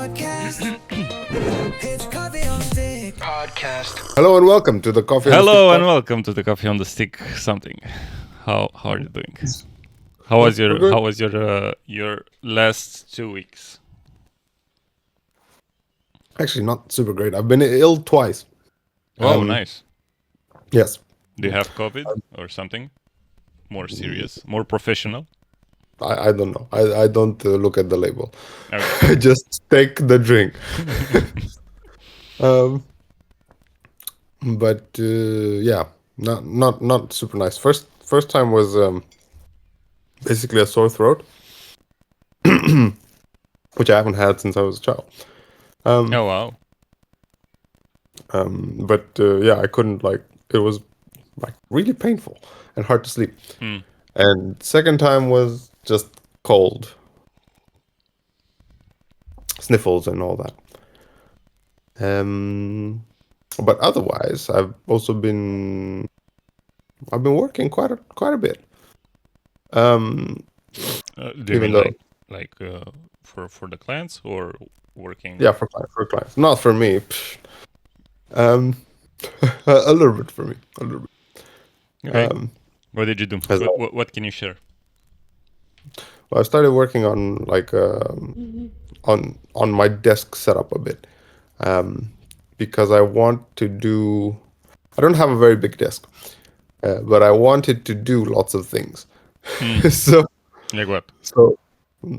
Podcast. Hello and welcome to the Coffee on the Stick Hello and podcast. welcome to the Coffee on the Stick. Something. How are you doing? How was We're good. your last 2 weeks? Actually, not super great. I've been ill twice. Oh, nice. Yes, Do you have COVID or something more serious, more professional? I don't know. I don't look at the label. Okay. I just take the drink. But yeah, not super nice. First time was basically a sore throat, which I haven't had since I was a child. Oh wow. But yeah, I couldn't it was like really painful and hard to sleep. And second time was just cold, sniffles and all that. But otherwise, I've been working quite a bit. Do you Even mean though for the clients or working? yeah, for clients, not for me. Psh. A little bit for me, a little bit. Okay. What did you do? As I- What can you share? Well, I started working on on my desk setup a bit, because I want to do. I don't have a very big desk, but I wanted to do lots of things. so Like what? so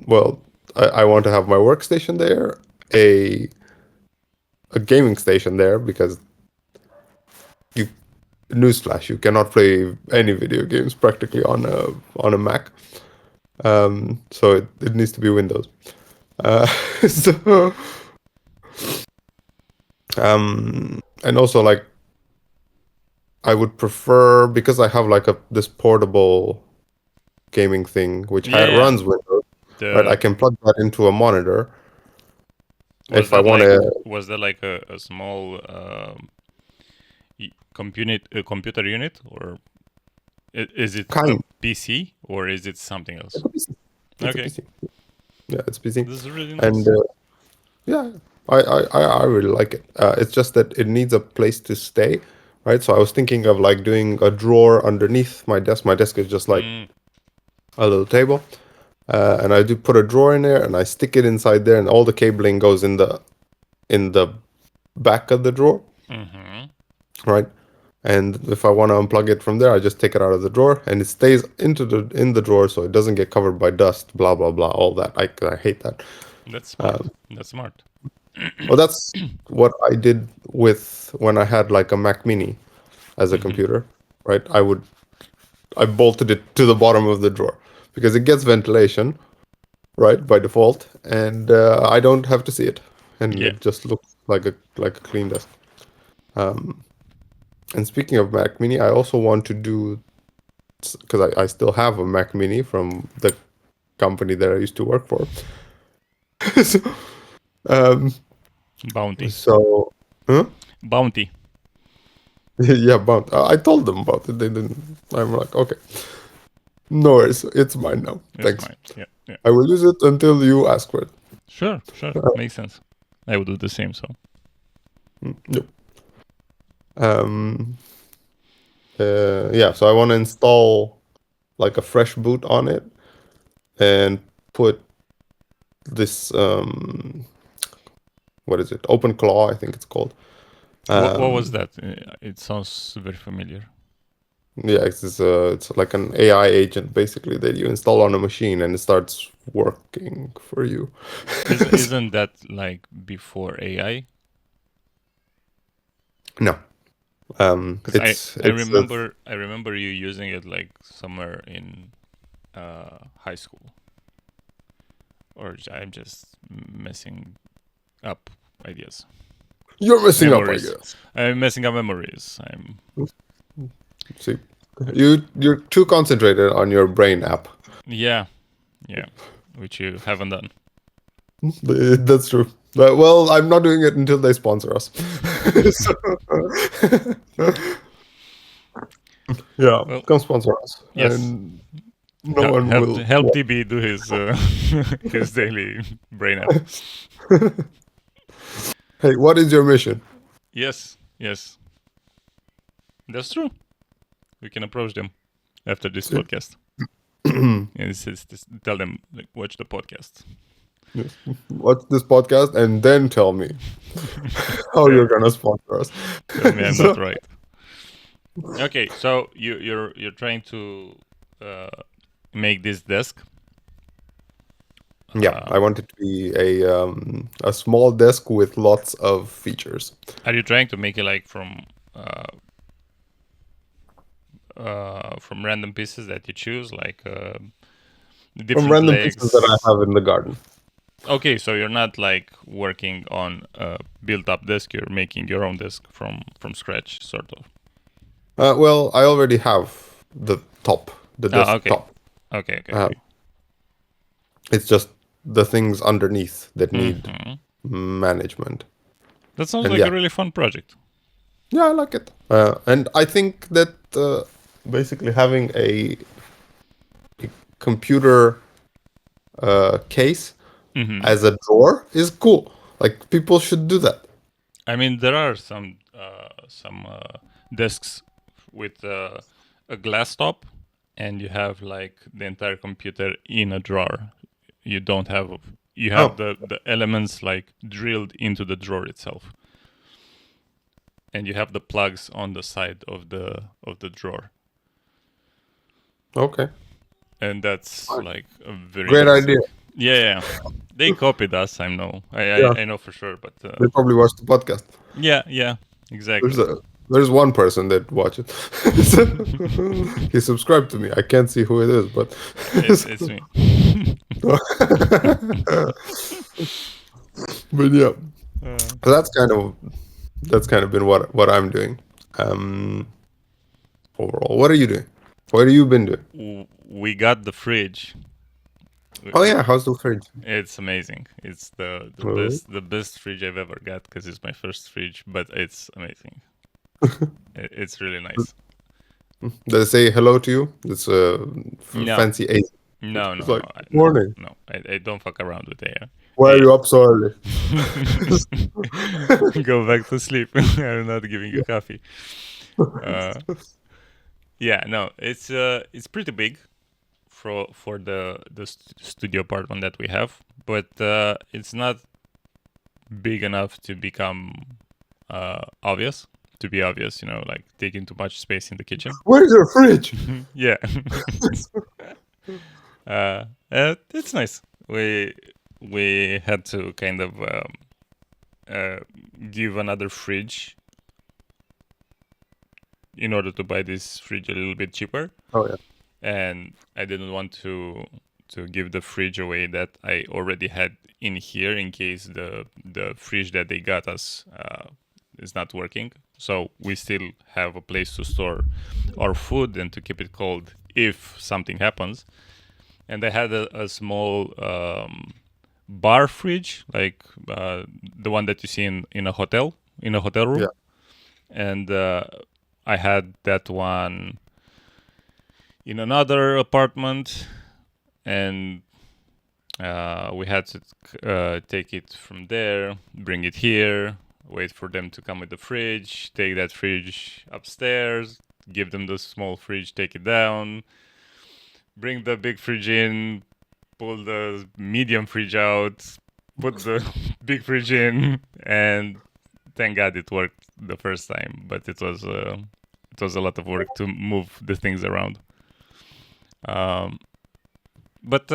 well, I want to have my workstation there, a gaming station there because you newsflash, you cannot play any video games practically on a Mac. So it needs to be Windows. So and also like I would prefer, because I have like this portable gaming thing which Yeah. runs Windows, right? I can plug that into a monitor if I want to. Was that like a small computer unit, or is it a Kind. PC, or is it something else? It's a PC. It's Okay. a PC. Yeah, it's PC. This is really nice. And yeah, I really like it. It's just that it needs a place to stay, right? So I was thinking of like doing a drawer underneath my desk. My desk is just like a little table, and I do put a drawer in there, and I stick it inside there, and all the cabling goes in the back of the drawer, right? And if I want to unplug it from there, I just take it out of the drawer, and it stays in the drawer, so it doesn't get covered by dust. Blah blah blah. All that. I hate that. That's smart. That's smart. Well, that's what I did with when I had like a Mac Mini as a computer, right? I bolted it to the bottom of the drawer because it gets ventilation, right, by default, and I don't have to see it, and Yeah. it just looks like a clean desk. And speaking of Mac Mini, I also want to do, because I still have a Mac Mini from the company that I used to work for. so, Bounty. so, huh? Bounty. Yeah, but I told them about it. They didn't. I'm like, okay, no worries, it's mine now. It's Thanks. mine. Yeah. Yeah. I will use it until you ask for it. Sure. Makes sense. I would do the same. So. Yep. Yeah. So I want to install like a fresh boot on it, and put this what is it? OpenClaw, I think it's called. What was that? It sounds very familiar. Yeah, it's like an AI agent basically that you install on a machine and it starts working for you. Isn't that like before AI? No. Because I remember you using it like somewhere in high school, or I'm just messing up ideas. You're messing Memories. up, I guess. I'm messing up memories. I'm See, you're too concentrated on your brain app. yeah, which you haven't done. That's true. But, well, I'm not doing it until they sponsor us. So- yeah, Well, come sponsor us. yes. And No one will. Help TB do his his daily brain app. Hey, what is your mission? Yes, yes, that's true. We can approach them after this See? podcast and tell them like, watch the podcast. Yes. Watch this podcast and then tell me how you're gonna sponsor us. Tell me I'm So- not right. Okay, so you're trying to make this desk. Yeah, I want it to be a small desk with lots of features. Are you trying to make it like from random pieces that you choose, like different From random legs? pieces that I have in the garden. Okay, so you're not like working on a built-up desk. You're making your own desk from scratch, sort of. Well, I already have the top, the desk okay. top. Okay. Okay. It's just the things underneath that need Mhm. management. That sounds And like yeah. a really fun project. Yeah, I like it. And I think that basically having a computer case Mhm. as a drawer is cool. Like people should do that. I mean, there are some desks with a glass top, and you have like the entire computer in a drawer. You don't have you have the elements like drilled into the drawer itself, and you have the plugs on the side of the drawer, Okay. and that's like a very Great basic- idea. Yeah, they copied us. I know. Yeah. I know for sure. But They probably watched the podcast. yeah, exactly. There's one person that watches. He subscribed to me. I can't see who it is, but It's me. but yeah. So that's kind of been what I'm doing. Overall, what are you doing? What have you been doing? We got the fridge. Oh yeah, how's the fridge? It's amazing. It's the Oh. best fridge I've ever got because it's my first fridge, but it's amazing. It's really nice. Did it say hello to you? It's a No. fancy A. No, It's no, like, no, morning. no. I don't fuck around with AI. Why are you up so early? Go back to sleep. I'm not giving you coffee. Yeah, no, it's pretty big for the studio apartment that we have, but it's not big enough to become obvious. To be obvious, you know, like taking too much space in the kitchen. Where's your fridge? Yeah. It's nice. We had to kind of give another fridge in order to buy this fridge a little bit cheaper. Oh yeah. And I didn't want to give the fridge away that I already had in here in case the fridge that they got us is not working. So we still have a place to store our food and to keep it cold if something happens. And I had a small bar fridge, like the one that you see in a hotel room. Yeah. And I had that one in another apartment, and we had to take it from there, bring it here, wait for them to come with the fridge, take that fridge upstairs, give them the small fridge, take it down, bring the big fridge in, pull the medium fridge out, put the big fridge in, and thank God it worked the first time, but it was a lot of work to move the things around. But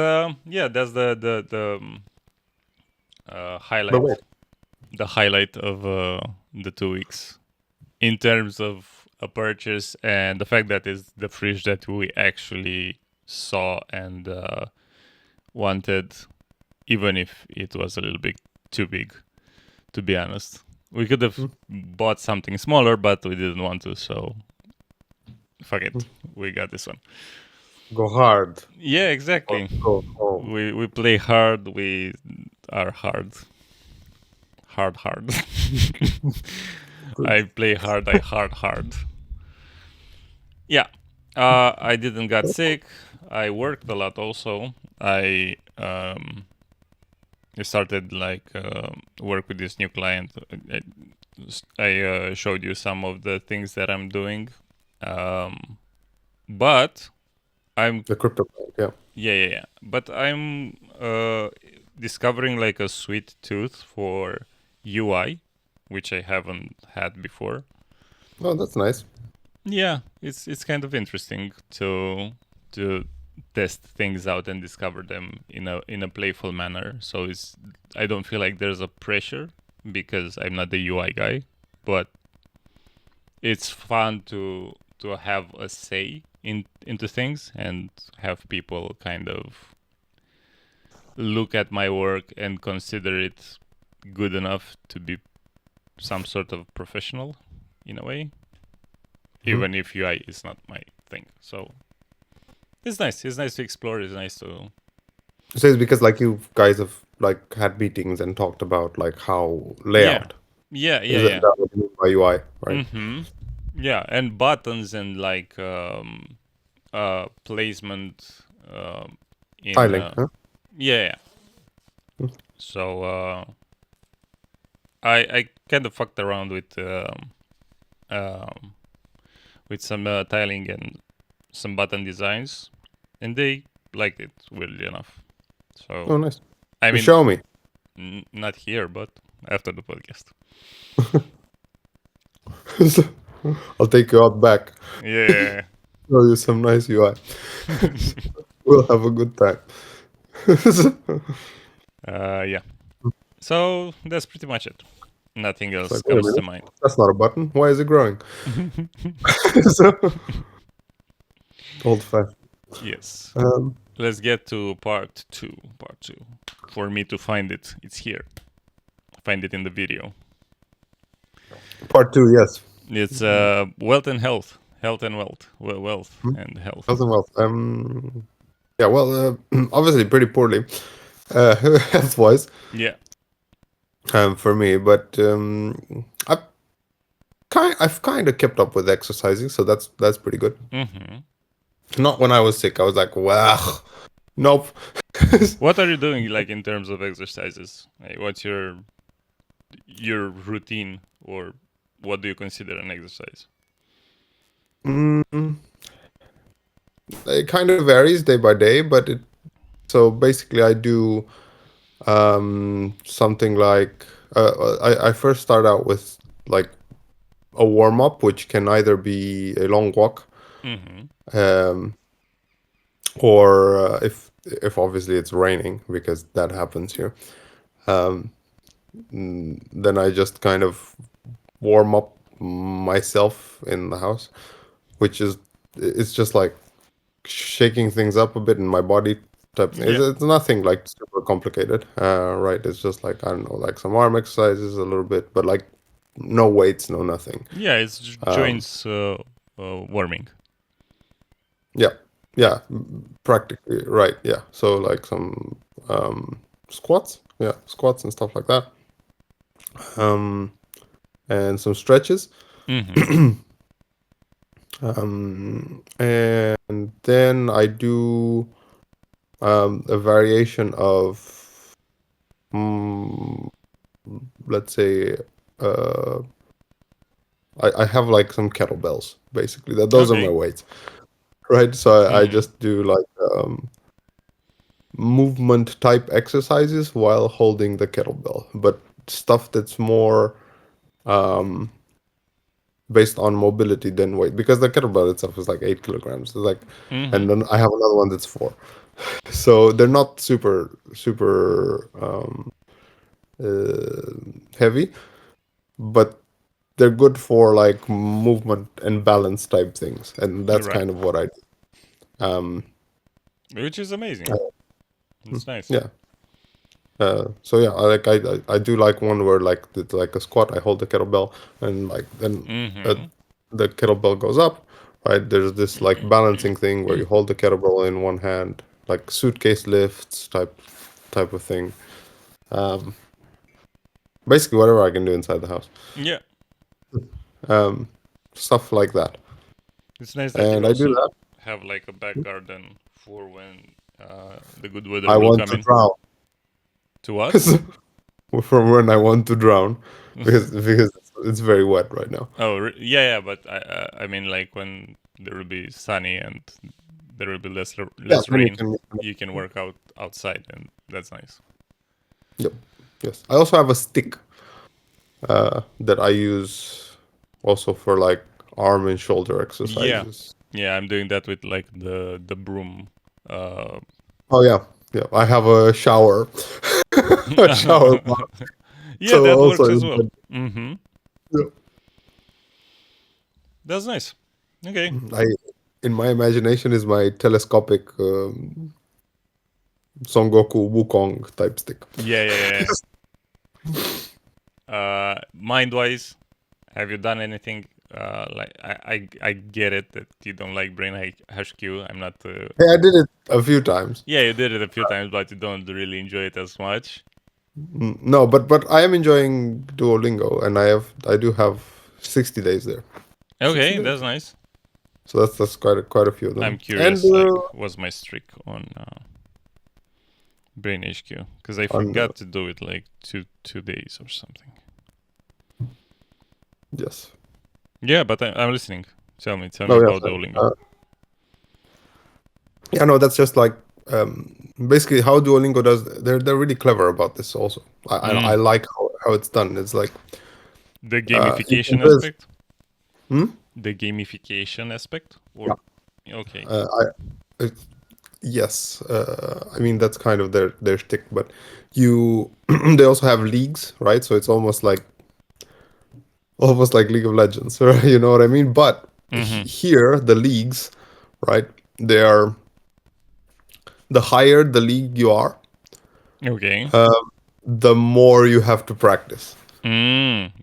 yeah, that's the highlight. But wait. The highlight of the 2 weeks in terms of a purchase, and the fact that it's the fridge that we actually saw and wanted, even if it was a little bit too big, to be honest. We could have bought something smaller, but we didn't want to, so fuck it. We got this one. Go hard. Yeah, exactly. Go home. We play hard, we are hard. Hard. I play hard, I hard. Yeah. I didn't got sick. I worked a lot. Also, I started like work with this new client. I showed you some of the things that I'm doing, but I'm The crypto bank, yeah. yeah. But I'm discovering like a sweet tooth for UI, which I haven't had before. Oh, that's nice. Yeah, it's kind of interesting to test things out and discover them in a playful manner. So it's I don't feel like there's a pressure because I'm not the UI guy, but it's fun to have a say into things and have people kind of look at my work and consider it good enough to be some sort of professional in a way, Mhm. even if UI is not my thing. So it's nice. It's nice to explore. It's nice to So it's because like you guys have like had meetings and talked about like how yeah, layout. Is yeah. that what you mean by UI, right? Mm-hmm. Yeah, and buttons and like placement in Styling, huh? yeah. So I kind of fucked around um, with some tiling and some button designs, and they liked it weirdly enough. Oh, So nice. I You mean, show me. not here, but after the podcast. I'll take you out back. Yeah. Show you some nice UI. We'll have a good time. Yeah. So that's pretty much it. Nothing It's else like, wait a comes to minute, mind. that's not a button. Why is it growing? So, old fashioned. Yes. Um, Let's get to part two. Part two. For me to find it, it's here. Find it in the video. part two, yes. It's wealth and health. Health and wealth. Wealth Hmm? and health. Health and wealth. Yeah, well, obviously pretty poorly, health wise, Yeah. for me, but I've kind of kept up with exercising, so that's pretty good. Mm-hmm. Not when I was sick. I was like, well, nope. What are you doing like in terms of exercises? Like, what's your routine, or what do you consider an exercise? Mm, it kind of varies day by day, but it so basically I do something like I first start out with like a warm up, which can either be a long walk, Mm-hmm. um, or if obviously it's raining because that happens here. Um, then I just kind of warm up myself in the house, which is it's just like shaking things up a bit in my body type thing. Yeah. It's nothing like super complicated, right? It's just like I don't know, like some arm exercises a little bit, but like no weights, no nothing. Yeah, it's Um, joints warming. yeah, yeah, practically right. Yeah, so like some squats, yeah, squats and stuff like that, um, and some stretches. Mm-hmm. And then I do a variation of, mm, let's say, uh, I have like some kettlebells, basically. That those are my Okay. weights, right? So I Mm-hmm. just do like movement type exercises while holding the kettlebell, but stuff that's more based on mobility than weight, because the kettlebell itself is like 8 kilograms. It's like, Mm-hmm. and then I have another one that's 4. So they're not super heavy, but they're good for like movement and balance type things, and that's Right. kind of what I do. Um, Which is amazing. It's nice. yeah. So yeah, I do like one where like it's like a squat. I hold the kettlebell and like then Mm-hmm. the kettlebell goes up. Right, there's this like balancing thing where you hold the kettlebell in one hand, like suitcase lifts type of thing. Um, Basically whatever I can do inside the house. Yeah. Stuff like that. It's nice that you And I do also that. have like a back garden for when the good weather I will want come to in. drown. To what? From when I want to drown, because it's very wet right now. Oh, yeah, yeah, but I mean, like when there will be sunny and there will be Yeah, less then you rain, can. you can work out outside, and that's nice. Yep. Yes. I also have a stick that I use also for like arm and shoulder Yeah, exercises. yeah, I'm doing that with like the broom. Uh, Oh yeah, yeah. I have a shower, a shower bar. yeah, So that also, works as well. Mm-hmm. yeah. That's nice. Okay. I in my imagination is my telescopic Son Goku Wukong type stick. Yeah, yeah, yeah. Mind-wise, have you done anything? Like I get it that you don't like brain HQ. I'm not. Hey, I did it a few times. Yeah, you did it a few times, but you don't really enjoy it as much. No, but I am enjoying Duolingo, and I do have 60 days there. 60 Okay, days. that's nice. So that's quite a few of I'm them. And curious. Like, what's my streak on brain HQ? Because I on forgot to do it like two days or something. yes. Yeah, but I'm listening. Tell me No, yes. about Duolingo. Yeah, no, that's just like basically how Duolingo does. They're really clever about this. Also, I Mm, like how it's done. It's like the you can gamification just aspect. hmm? The gamification aspect, Yeah. or okay. It, yes. I mean that's kind of their shtick, but you they also have leagues, right? So it's almost like League of Legends, right? You know what I mean? But Mm-hmm. here the leagues, right? They are the higher the league you are, Okay. the more you have to practice.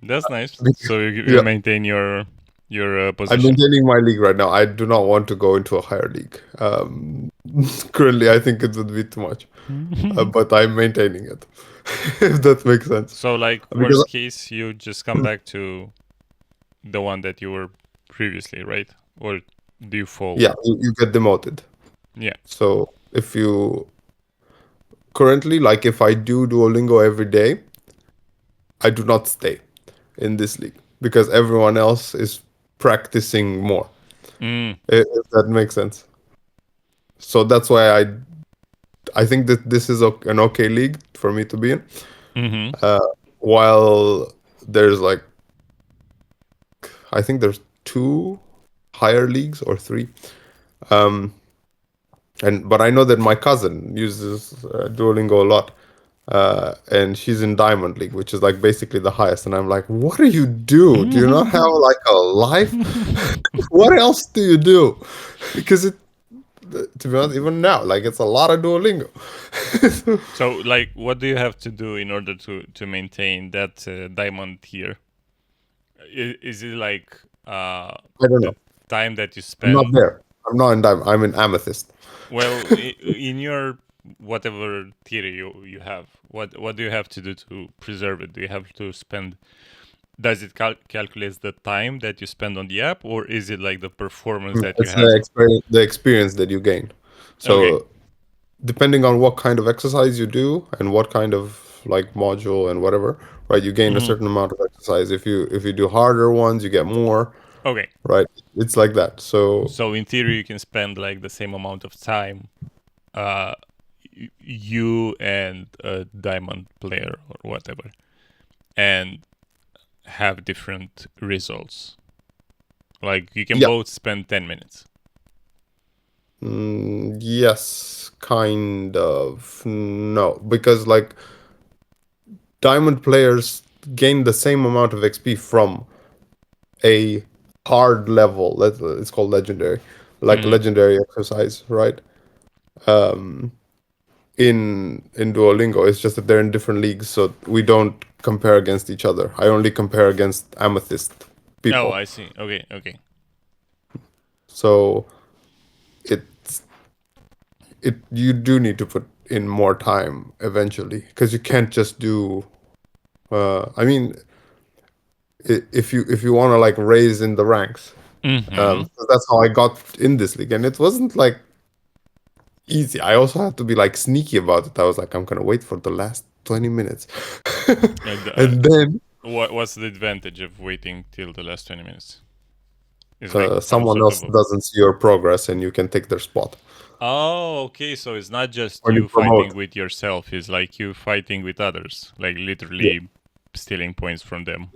That's nice. So you Yeah, maintain your I'm position. maintaining my league right now. I do not want to go into a higher league. Currently, I think it would be too much, but I'm maintaining it. If that makes sense, So like because worst case, you just come back to the one that you were previously, right? Or do you fall? yeah, you get demoted. Yeah. So if you currently like, if I do Duolingo every day, I do not stay in this league because everyone else is practicing more. Mm. If that makes sense. So that's why I think that this is an okay league for me to be in. Mm-hmm. Uh, while there's like, I think there's two higher leagues or three. Um, and but I know that my cousin uses Duolingo a lot. And she's in Diamond League, which is like basically the highest. And I'm like, what do you do? Do you not have like a life? What else do you do? Because to be honest, even now, like it's a lot of Duolingo. So like, what do you have to do in order to maintain that diamond tier? Is it like I don't the know. time that you I'm not spend? there. I'm not in Diamond. I'm in Amethyst. Well, in your whatever tier you have, what do you have to do to preserve it? Do you have to spend? Does it calculate the time that you spend on the app, or is it like the performance that you It's have? the experience that you gain. Okay. So depending on what kind of exercise you do and what kind of like module and whatever, right? You gain a Hmm. certain amount of exercise. If you do harder ones, you get more, Okay. right? It's like that. So So in theory, you can spend like the same amount of time, uh, you and a diamond player or whatever, and have different results. Like you can yeah, both spend 10 minutes. yes, kind of. No, because like diamond players gain the same amount of XP from a hard level. It's called legendary, like Hmm. legendary exercise, right? Um, in Duolingo, it's just that they're in different leagues, so we don't compare against each other. I only compare against Amethyst Oh, people. I see. Okay, okay. So it's it you do need to put in more time eventually because you can't just do. I mean, if you want to like raise in the ranks, Mm-hmm. so that's how I got in this league, and it wasn't like easy. I also had to be like sneaky about it. I was like, I'm gonna wait for the last 20 minutes. And And then what's the advantage of waiting till the last 20 minutes? Is like some someone sort else of a. doesn't see your progress and you can take their spot Oh, okay. So it's not just when you you fighting promote. with yourself. It's like you fighting with others, like Yeah. literally stealing points from them.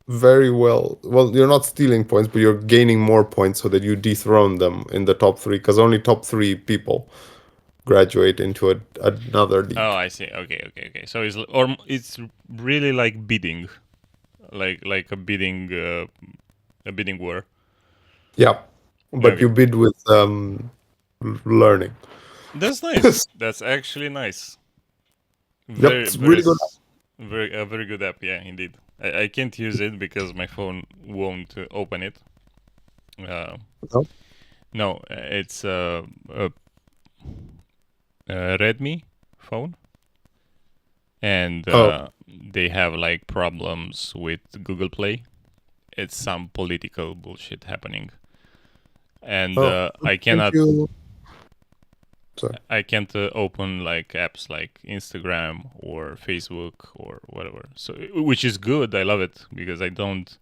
Very well. Well, you're not stealing points, but you're gaining more points so that you dethrone them in the top three, because only top three people graduate into another Oh, league. I see. Okay, okay, okay. So it's really like bidding, like a bidding war. Yeah, but Okay, you bid with learning. that's nice. That's actually nice. Yep, Very, it's very, really good. very, a very good app. Yeah, indeed. I can't use it because my phone won't open it. Uh, No? no, it's a Redmi phone, and Oh, they have like problems with Google Play. It's some political bullshit happening, and oh, I can't cannot you? Sorry. I can't open like apps like Instagram or Facebook or whatever. So which is good. I love it because I don't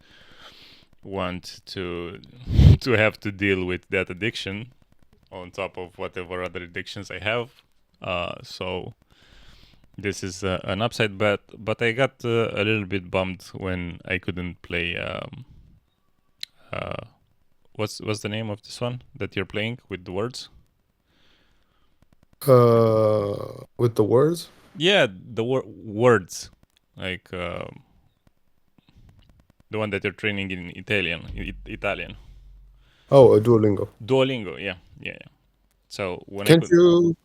want to to have to deal with that addiction on top of whatever other addictions I have. So this is an upside, but I got a little bit bummed when I couldn't play. Uh, what's the name of this one that you're playing with the words? With the words? Yeah, the words, like the one that you're training in Italian. Oh, a Duolingo. Duolingo. Yeah, yeah, yeah. So when I Can't could, you?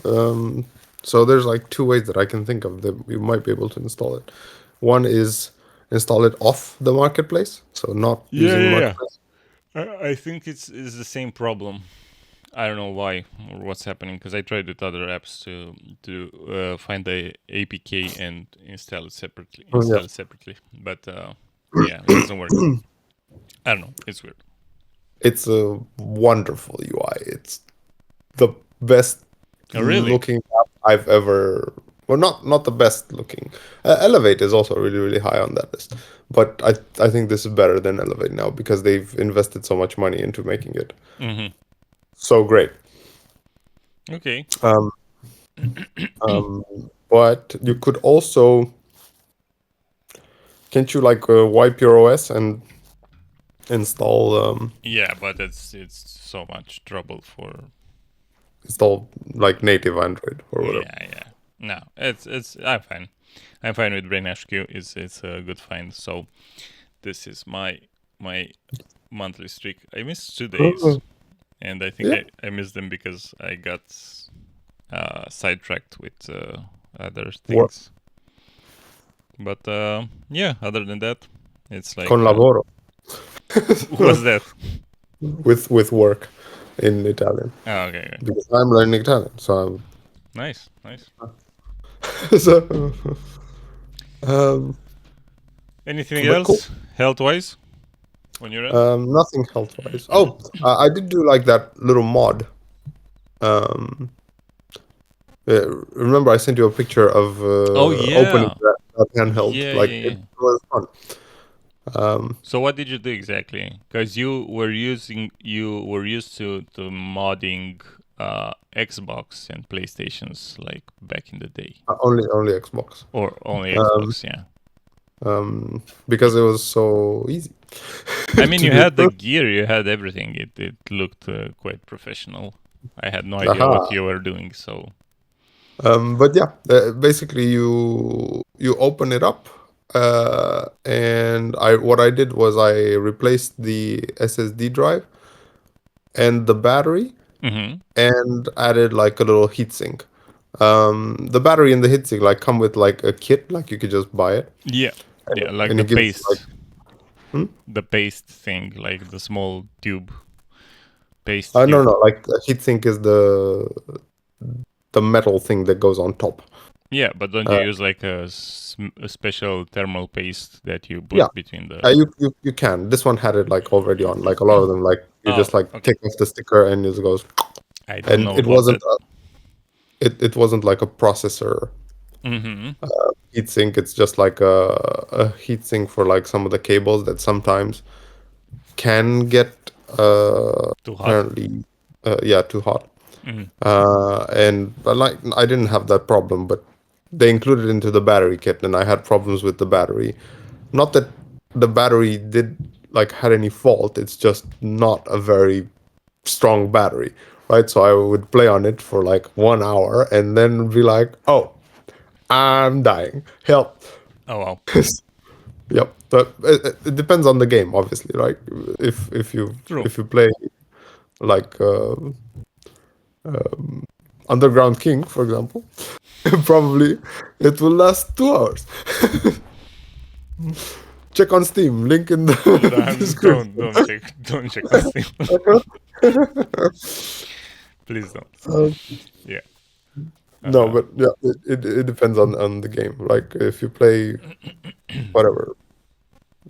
Um, so there's like two ways that I can think of that you might be able to install it. One is install it off the marketplace, so not yeah, using yeah, yeah. marketplace. I think it's the same problem. I don't know why or what's happening because I tried with other apps to find the APK and install it separately. Oh, yeah. But yeah, it doesn't work. I don't know. It's weird. It's a wonderful UI. It's the best Oh, really? looking app I've ever. Well, not the best looking. Elevate is also really really high on that list, but I think this is better than Elevate now because they've invested so much money into making it Mm-hmm. so great. Okay. Um, but you could also, can't you like wipe your OS and install Yeah, but it's so much trouble for. install like native Android or whatever? Yeah, yeah. No, it's I'm fine. I'm fine with Brain HQ. It's a good find. So this is my monthly streak. I missed 2 days, and I think Yeah. I missed them because I got sidetracked with other Work things. But yeah, other than that, it's con like lavoro what's that? with work in Italian Oh, okay, okay. because I'm learning Italian. So Nice, nice. so um, Anything but cool. else health wise on your end? Nothing health wise. Oh, I did do like that little mod. Um, remember I sent you a picture of Oh opening yeah, that handheld. yeah, Like yeah, it yeah. was fun. So what did you do exactly? Because you were used to modding Xbox and PlayStations like back in the day, Only Xbox. or only Um, Xbox. Yeah. because it was so easy I mean, to you do. had the gear, you had everything. It looked quite professional. I had no idea what Aha. you were doing. So. But yeah, basically you open it up, and I what I did was I replaced the SSD drive and the battery Mm-hmm. and added like a little heatsink. The battery and the heatsink like come with like a kit, like you could just buy it, Yeah. and Yeah, like and the it gives like paste, hmm? the paste thing, like the small tube, paste No, tube. no, like a heatsink is the metal thing that goes on top. Yeah, but don't you Uh, use like a special thermal paste that you yeah, put between the? you can. This one had it like already on. Like a lot of them, like you Oh, just like okay. take off the sticker and it goes. I don't and know about that. it wasn't like a processor Mm-hmm. heatsink. It's just like a heatsink for like some of the cables that sometimes can get Too hot. apparently yeah, too hot. Mm-hmm. And but like I didn't have that problem, but they included into the battery kit, and I had problems with the battery. Not that the battery did like had any fault. It's just not a very strong battery, right? So I would play on it for like 1 hour and then be like, "Oh, I'm dying. Help!" Oh wow. Yep. But it depends on the game, obviously, right? True. If you play like Underground King, for example, probably it will last 2 hours. Check on Steam. Link in the description. Don't check on Steam. Please don't. Uh, Yeah. no, Uh, but yeah, it depends on the game. Like if you play whatever,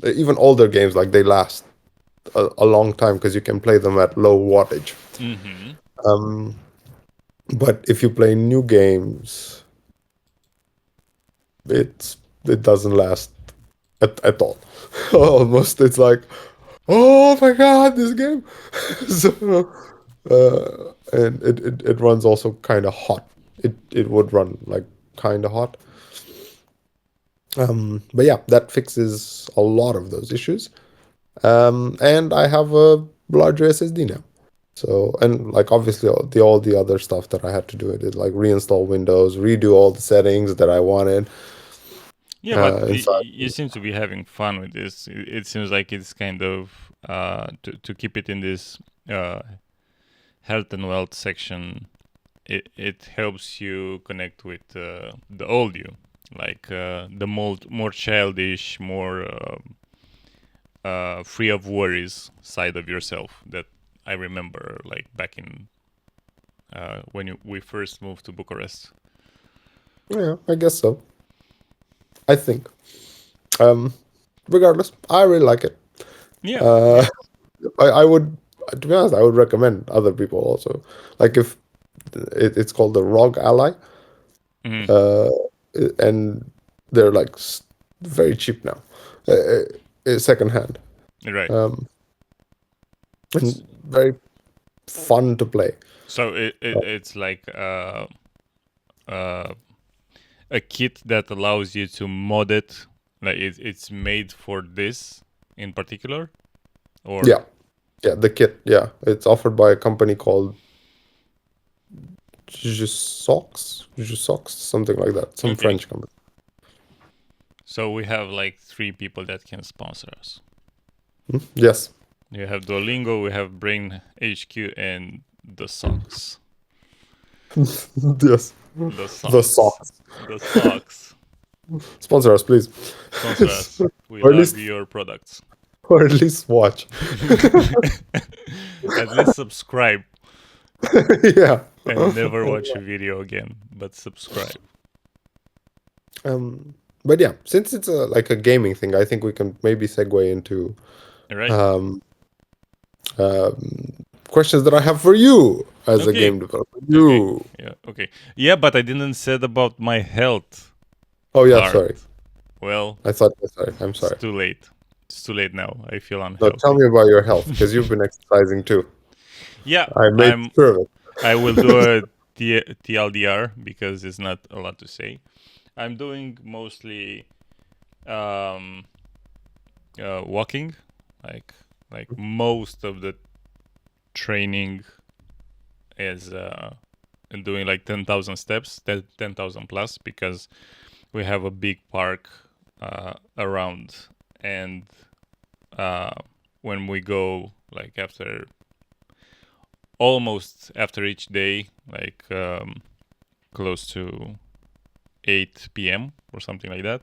even older games, like they last a long time because you can play them at low wattage. mm-hmm. Um, but if you play new games, it doesn't last at all. Almost, it's like, oh my god, this game. So, and it runs also kind of hot. It would run like kind of hot. But yeah, that fixes a lot of those issues. And I have a larger SSD now. So, and like obviously all the other stuff that I had to do it is like reinstall Windows, redo all the settings that I wanted Yeah, but inside. you seem to be having fun with this. It seems like it's kind of to keep it in this uh, health and wealth section. It helps you connect with the old you, like the more childish, more free of worries side of yourself that I remember, like back in when we first moved to Bucharest. Yeah, I guess so. I think. Um, Regardless, I really like it. Yeah, Uh, yeah. I would, to be honest, I would recommend other people also. Like if it's called the ROG Ally, Mhm. uh, and they're like very cheap now, secondhand, Right. um, S- and very fun to play. So it's like uh, a kit that allows you to mod it. Like it's made for this in particular, or Yeah, yeah, the kit. Yeah, it's offered by a company called Jusox, something like that. Some okay. French company. So we have like three people that can sponsor us. Yes, You have Duolingo, we have Brain HQ, and the socks. yes, The the socks. socks. The socks. Sponsor us, please, Sponsor us. We or at love least, your products. or at least watch. At least subscribe Yeah. and never watch a video again, but subscribe. But yeah, since it's like a gaming thing, I think we can maybe segue into All right. um, questions that I have for you as a Okay. game developer. Okay. You. Yeah. Okay. Yeah, but I didn't said about my health Oh yeah, part. sorry. Well, I thought. Sorry. I'm it's sorry. too late. It's too late now. I feel No, tell unhealthy. me about your health because you've been exercising too. Yeah, I made I'm. sure of it. I will do a TLDR because it's not a lot to say. I'm doing mostly um, walking, like most of the training is doing like 10,000 steps, 10,000 plus, because we have a big park around, and uh, when we go like almost after each day, like close to 8 p.m. or something like that,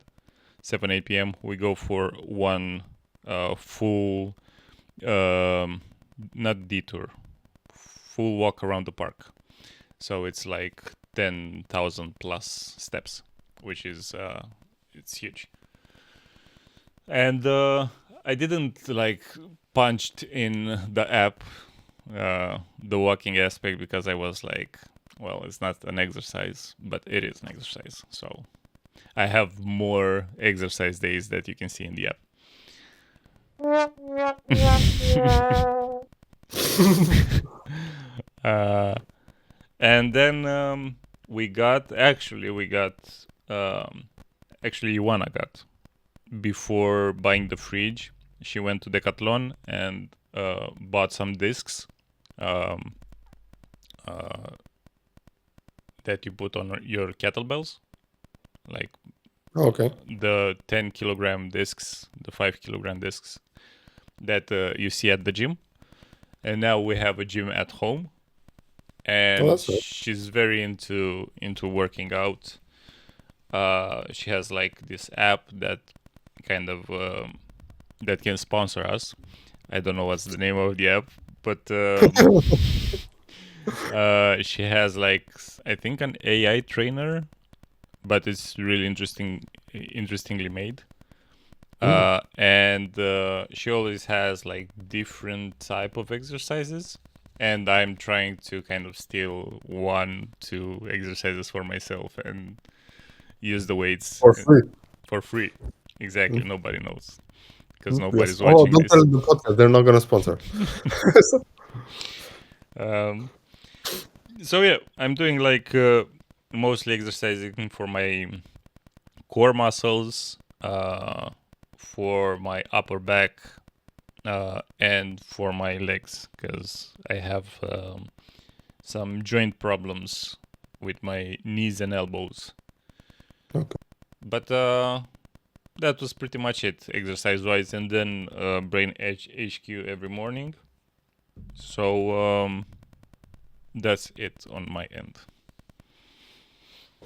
7 8 p.m. we go for one full not detour, full walk around the park. So it's like 10,000 plus steps, which is it's huge. And I didn't like punched in the app the walking aspect because I was like, well, it's not an exercise, but it is an exercise. So I have more exercise days that you can see in the app. And then actually Ioana got before buying the fridge. She went to Decathlon and bought some discs um, uh, that you put on your kettlebells, like Okay. the 10-kilogram discs, the 5-kilogram discs that you see at the gym. And now we have a gym at home, Well, and that's it. she's very into working out. She has like this app that kind of that can sponsor us. I don't know what's the name of the app, but she has like I think an AI trainer, but it's really interestingly made. And she always has like different type of exercises, and I'm trying to kind of steal 1-2 exercises for myself and use the weights For free. for free. Exactly, nobody knows because Yes. nobody's Oh, watching don't tell this. them the podcast. They're not gonna sponsor. um, so yeah, I'm doing like mostly exercising for my core muscles, for my upper back, and for my legs because I have some joint problems with my knees and elbows. Okay. But that was pretty much it exercise wise, and then brain HQ every morning. So that's it on my end.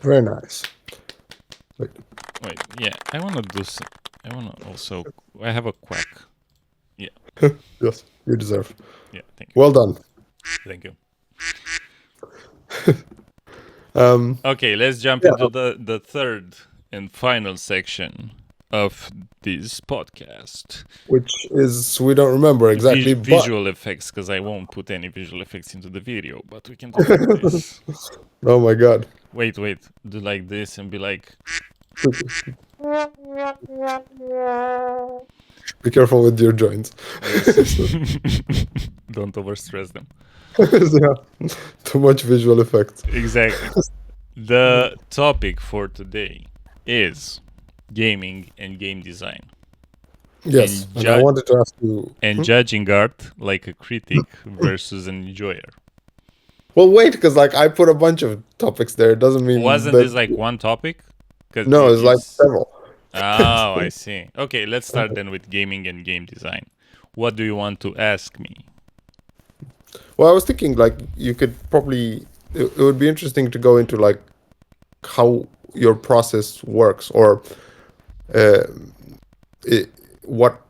Very nice. Wait. Wait, yeah, I want to do some. I want to also. I have a quack. Yeah, Yes, you deserve. yeah, thank you. Well done. Thank you. Um, Okay, let's jump Yeah. into the third and final section of this podcast. which is we don't remember exactly, but Visual effects, because I won't put any visual effects into the video, but we can do like this. oh my god. Wait, do like this and be like, Be careful with your joints. yes. Don't overstress them. Yeah. Too much visual effects. Exactly. The topic for today is gaming and game design. Yes. And I wanted to ask you. And judging art like a critic versus an enjoyer. Well, wait, because like I put a bunch of topics there. It doesn't mean Wasn't that. this like one topic? Cause No, it's like several. Oh, I see. Okay, let's start then with gaming and game design. What do you want to ask me? Well, I was thinking like you could probably. It would be interesting to go into like how your process works, or uh, what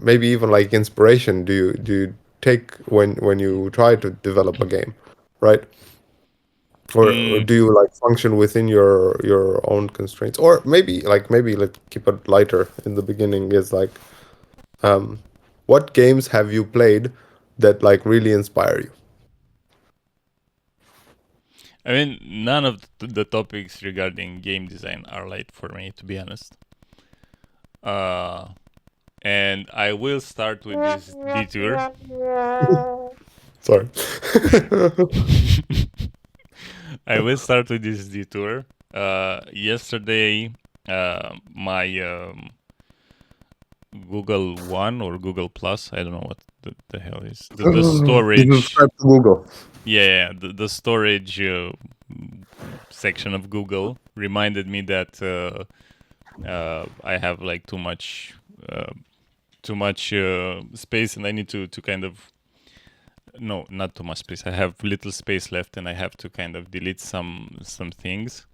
maybe even like inspiration do you take when you try to develop a game, right? Or do you like function within your own constraints, or maybe let's keep it lighter in the beginning, is like what games have you played that like really inspire you? I mean, none of the topics regarding game design are light for me, to be honest. And I will start with this detour. Sorry. I will start with this detour. Yesterday, my Google One or Google Plus, I don't know what the hell is the storage. Subscribe to Google. Yeah, the storage section of Google reminded me that I have like too much space, and I need to kind of not too much space. I have little space left, and I have to kind of delete some things.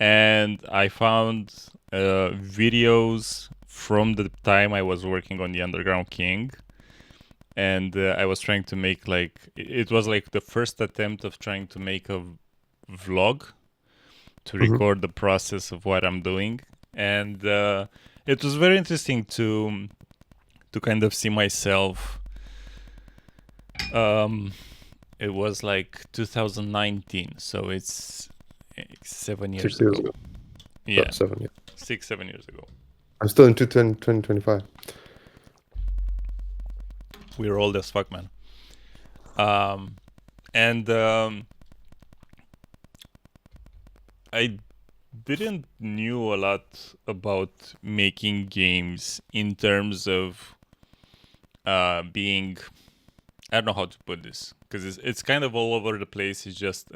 And I found videos from the time I was working on the Underground King, and I was trying to make like it was like the first attempt of trying to make a vlog to record the process of what I'm doing, and it was very interesting to kind of see myself It was like 2019, so it's 7 years 6 years ago. ago. Yeah, 7 years. 6, 7 years ago. I'm still in 2025. We're old as fuck, man. And I didn't knew a lot about making games in terms of being. I don't know how to put this because it's kind of all over the place. It's just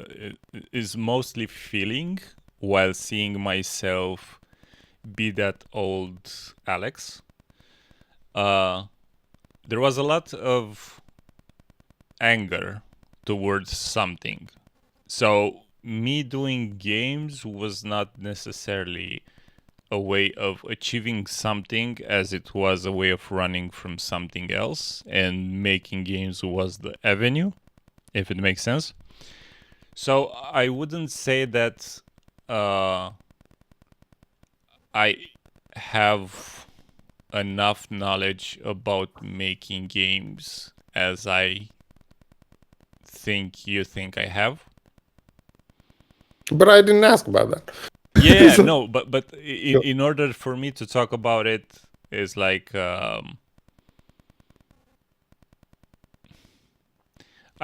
it's mostly feeling while seeing myself be that old Alex. Uh, there was a lot of anger towards something. So me doing games was not necessarily a way of achieving something as it was a way of running from something else, and making games was the avenue, if it makes sense. So I wouldn't say that I have enough knowledge about making games as I think you think I have. But I didn't ask about that. Yeah, So, no, but yeah, in order for me to talk about it is like I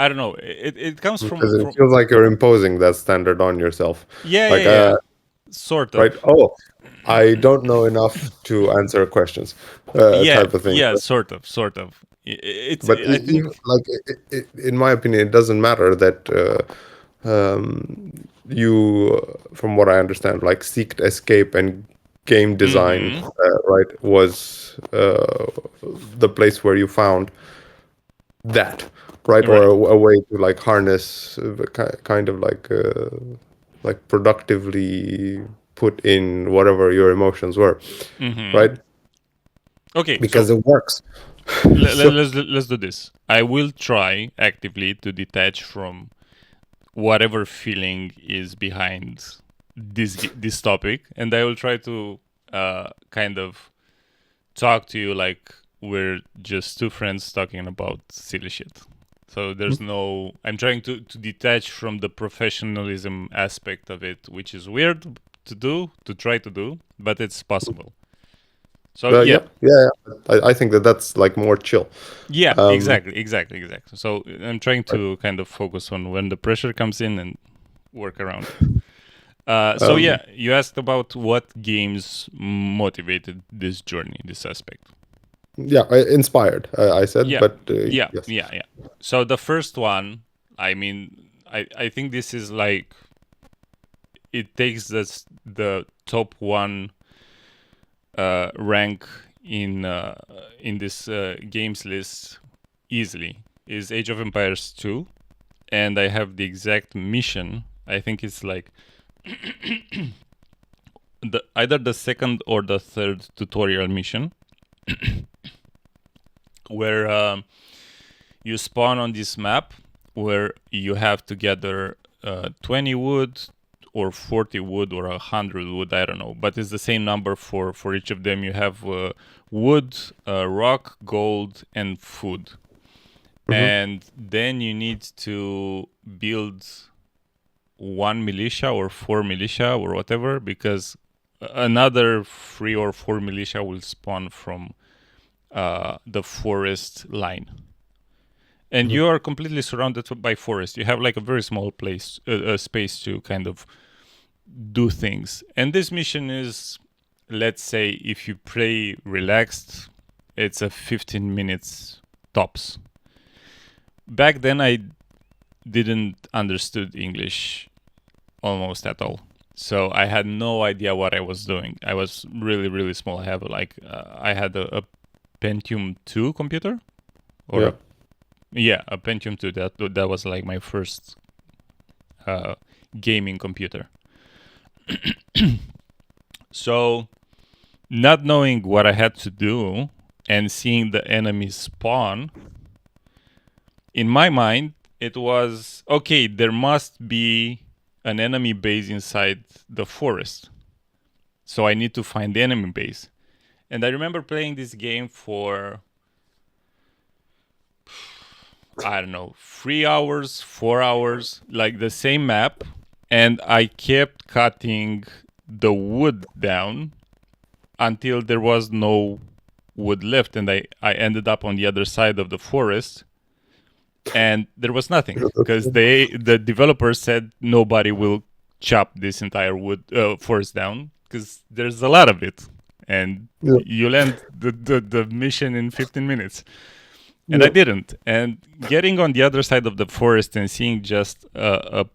don't know. It comes because it from feels like you're imposing that standard on yourself. yeah, yeah, Like, yeah, sort right? of. Oh, I don't know enough to answer questions, Yeah, type of thing. yeah, sort of, sort of. It's But I think. like, in my opinion, it doesn't matter that you, from what I understand, like seeked escape and game design, Mm-hmm. right, was the place where you found that, right, or Right. a way to like harness kind of like productively put in whatever your emotions were, Mm-hmm. right? Okay, Because so it works. So let's do this. I will try actively to detach from whatever feeling is behind this topic, and I will try to kind of talk to you like we're just two friends talking about silly shit. So there's no. I'm trying to detach from the professionalism aspect of it, which is weird to try to do, but it's possible. So yeah, yeah, yeah, yeah. I think that that's like more chill. yeah, Um, exactly. So I'm trying right. to kind of focus on when the pressure comes in and work around it. So Um, yeah, you asked about what games motivated this journey, this aspect. yeah, inspired. I said, Yeah, but yes. yeah. So the first one, I mean, I think this is like it takes the top one rank in this games list easily is Age of Empires 2, and I have the exact mission. I think it's like either the second or the third tutorial mission where you spawn on this map where you have to gather 20 wood or 40 wood or 100 wood, I don't know, but it's the same number for each of them. You have wood, rock, gold, and food, Hmm. and then you need to build one militia or four militia or whatever, because another 3 or 4 militia will spawn from the forest line, and Hmm. you are completely surrounded by forest. You have like a very small space to kind of do things. And this mission is, let's say, if you play relaxed, it's a 15 minutes tops. Back then, I didn't understood English almost at all. So I had no idea what I was doing. I was really, really small. I have I had a Pentium 2 computer, or Yeah. a Pentium 2. That was like my first uh, gaming computer. So not knowing what I had to do and seeing the enemies spawn, in my mind, it was okay. There must be an enemy base inside the forest. So I need to find the enemy base. And I remember playing this game for I don't know, 3 hours, 4 hours, like the same map, and I kept cutting the wood down until there was no wood left, and I ended up on the other side of the forest, and there was nothing because the developers said nobody will chop this entire wood forest down because there's a lot of it, and Yeah, you'll end the mission in 15 minutes. And I yeah, didn't. And getting on the other side of the forest and seeing just a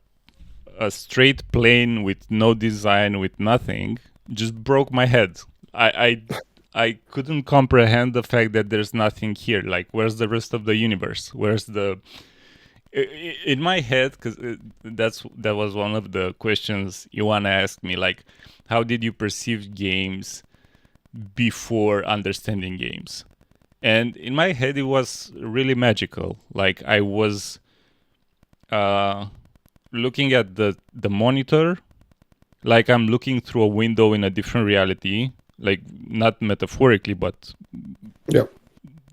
straight plane with no design, with nothing, just broke my head. I couldn't comprehend the fact that there's nothing here. Like, where's the rest of the universe? Where's the in my head? Because that was one of the questions Ioana asked me. Like, how did you perceive games before understanding games? And in my head, it was really magical. Like, I was looking at the monitor, like I'm looking through a window in a different reality, like not metaphorically, but yeah.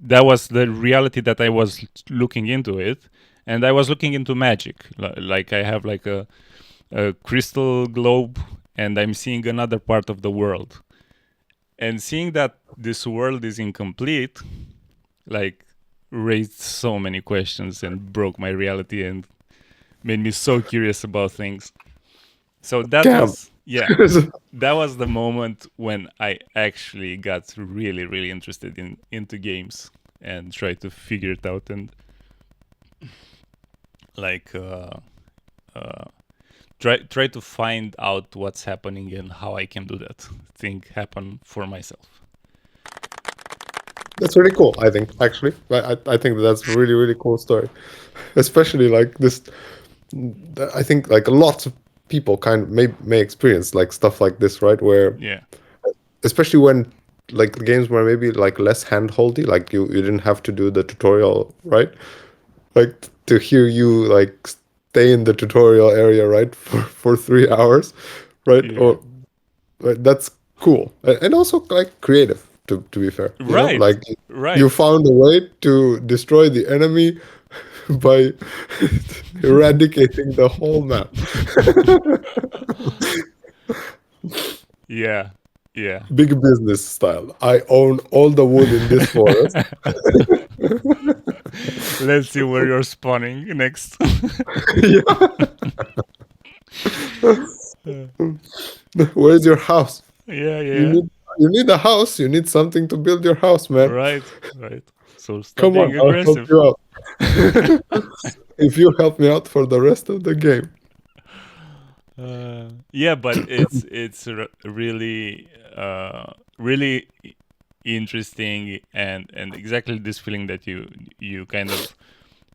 that was the reality that I was looking into it. And I was looking into magic. Like I have like a crystal globe, and I'm seeing another part of the world. And seeing that this world is incomplete, like, raised so many questions and broke my reality and made me so curious about things. So that Damn. was, yeah, that was the moment when I actually got really, really interested into games and tried to figure it out and like try to find out what's happening and how I can do that thing happen for myself. That's really cool, I think, actually. I think that's a really, really cool story. Especially like this, I think like lots of people kind of may experience like stuff like this, right? Where Yeah. especially when like the games were maybe like less handholdy, like you didn't have to do the tutorial, right? Like to hear you like stay in the tutorial area, right, for 3 hours, right? Yeah. Or right, that's cool. And also like creative, to be fair, Right. like you Right. found a way to destroy the enemy by eradicating the whole map. Yeah. Yeah. Big business style. I own all the wood in this forest. Let's see where you're spawning next. Yeah. Where's your house? Yeah, You yeah. need you need a house. You need something to build your house, man. Right, right. So stop Come being on, I'll help aggressive. you out. If you help me out for the rest of the game. Yeah, but it's really really interesting, and exactly this feeling that you kind of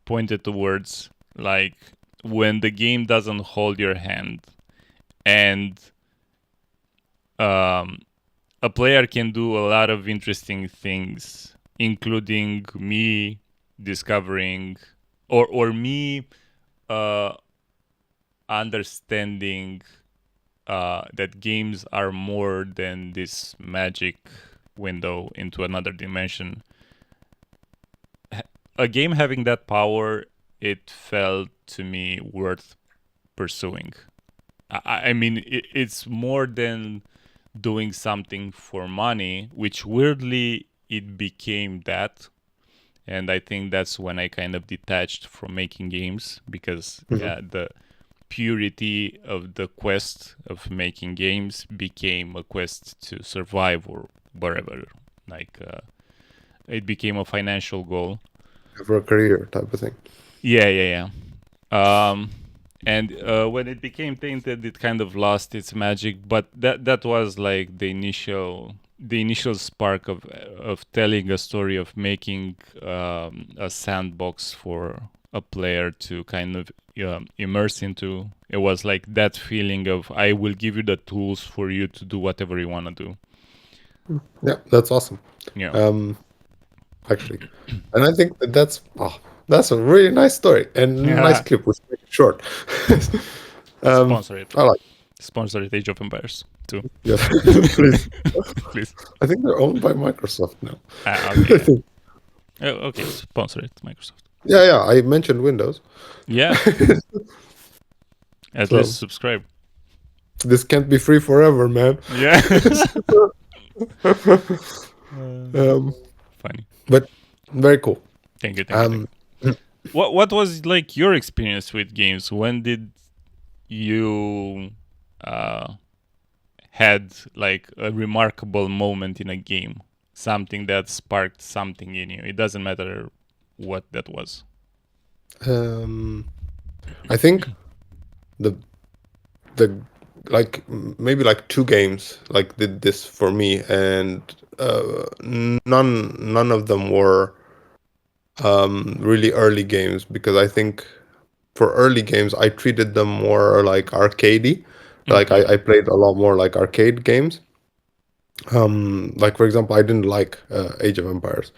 pointed towards, like when the game doesn't hold your hand, and um, a player can do a lot of interesting things, including me discovering or me uh, understanding that games are more than this magic window into another dimension. A game having that power, it felt to me worth pursuing. I mean, it's more than doing something for money, which weirdly it became that. And I think that's when I kind of detached from making games because, Mhm. yeah, the purity of the quest of making games became a quest to survive or whatever. Like, it became a financial goal. For a career type of thing. Yeah, yeah, yeah. And when it became tainted, it kind of lost its magic. But that was like the initial spark of telling a story, of making a sandbox for a player to kind of immerse into. It was like that feeling of, I will give you the tools for you to do whatever you want to do. Yeah, that's awesome. Yeah. Actually, and I think that's a really nice story and nice Yeah. clip. We should make it short. Sponsor it. I like. Sponsor it, Age of Empires too. Yes, please. Please. I think they're owned by Microsoft now. Ah, I okay. think. Okay, sponsor it, Microsoft. Yeah, yeah. I mentioned Windows, Yeah, at least so subscribe. this can't be free forever, man. Yes. Uh, um, Funny. but very cool. Thank you, thank you, thank Um, you. What was like your experience with games? When did you uh had like a remarkable moment in a game? Something that sparked something in you. It doesn't matter what that was. um, I think the the like maybe like two games like did this for me, and none of them were really early games, because I think for early games I treated them more like arcadey. Like Mm-hmm. I played a lot more like arcade games. Like for example, I didn't like Age of Empires,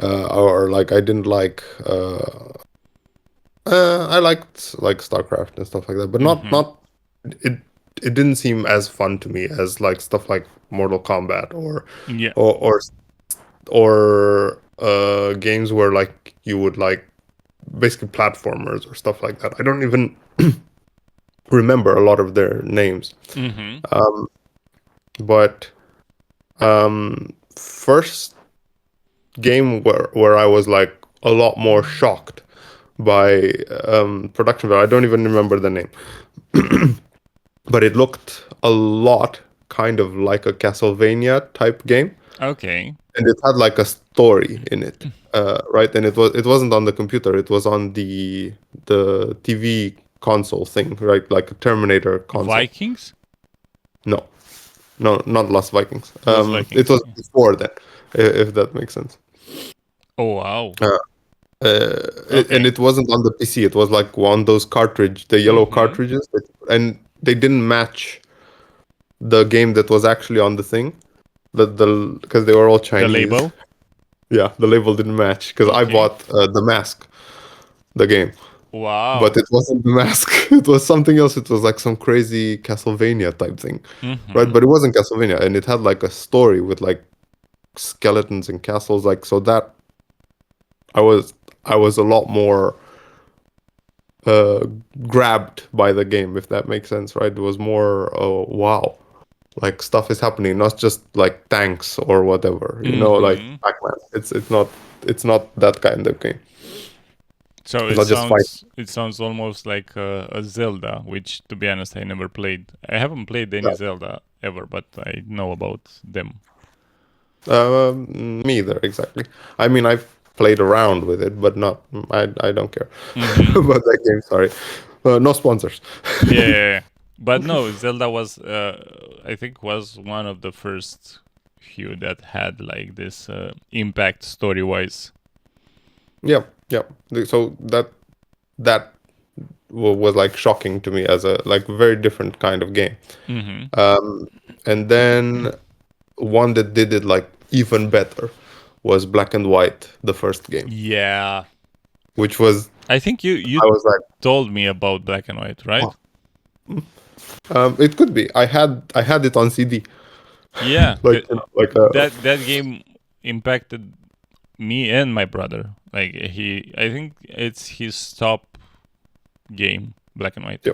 or like I didn't like I liked like StarCraft and stuff like that, but Mm-hmm. not it. It didn't seem as fun to me as like stuff like Mortal Kombat Yeah. or or or games where like you would like basically platformers or stuff like that. I don't even remember a lot of their names. Mm-hmm. But first game where I was like a lot more shocked by production value. I don't even remember the name, but it looked a lot kind of like a Castlevania type game, Okay. and it had like a story in it, right? And it wasn't on the computer; it was on the TV console thing, right? Like a Terminator console. Vikings? No, no, not Lost Vikings. Lost It Vikings. was before that, if that makes sense. Oh wow. Uh, and Okay. it wasn't on the PC. It was like one of those the yellow Mm-hmm. cartridges, and they didn't match the game that was actually on the thing. The because they were all The Chinese. label? Yeah, the label didn't match because I Okay. bought the Mask, the game, but Wow. it wasn't the Mask. It was something else. It was like some crazy Castlevania type thing, right? Mm-hmm. But it wasn't Castlevania, and it had like a story with like skeletons and castles, like so that I was I was a lot more uh grabbed by the game, if that makes sense, right? It was more, oh wow, like stuff is happening, not just like tanks or whatever, like Mm-hmm. Pac-Man. It's not that kind of game. So It's not just fight. it sounds almost like a Zelda, which to be honest I never played. I haven't played any Zelda ever, but I know about them. Me either, exactly. I mean, I've played around with it, but not. I don't care Mm-hmm. about that game. Sorry, no sponsors. Yeah. But no, Zelda was I think was one of the first few that had like this impact story wise. Yeah, yeah. So that was like shocking to me as a like very different kind of game. Mm-hmm. And then one that did it like even better was Black and White, the first game, Yeah. which was I think you I was like, told me about Black and White, right? oh. It could be. I had it on CD, Yeah, like like that game impacted me and my brother. Like I think it's his top game, Black and White. yeah,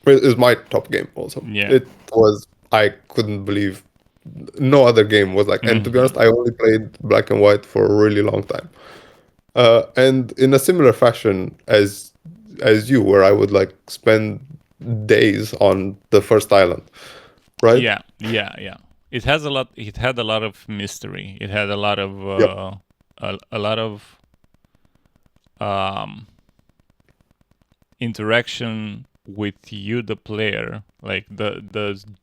it is my top game also. Yeah. It was. I couldn't believe no other game was like. And to be Mm-hmm. honest, I only played Black and White for a really long time. And in a similar fashion as you, where I would like spend days on the first island, right? Yeah, yeah, yeah. It has a lot. It had a lot of mystery. It had a lot of Yep. a lot of um interaction with you, the player. Like the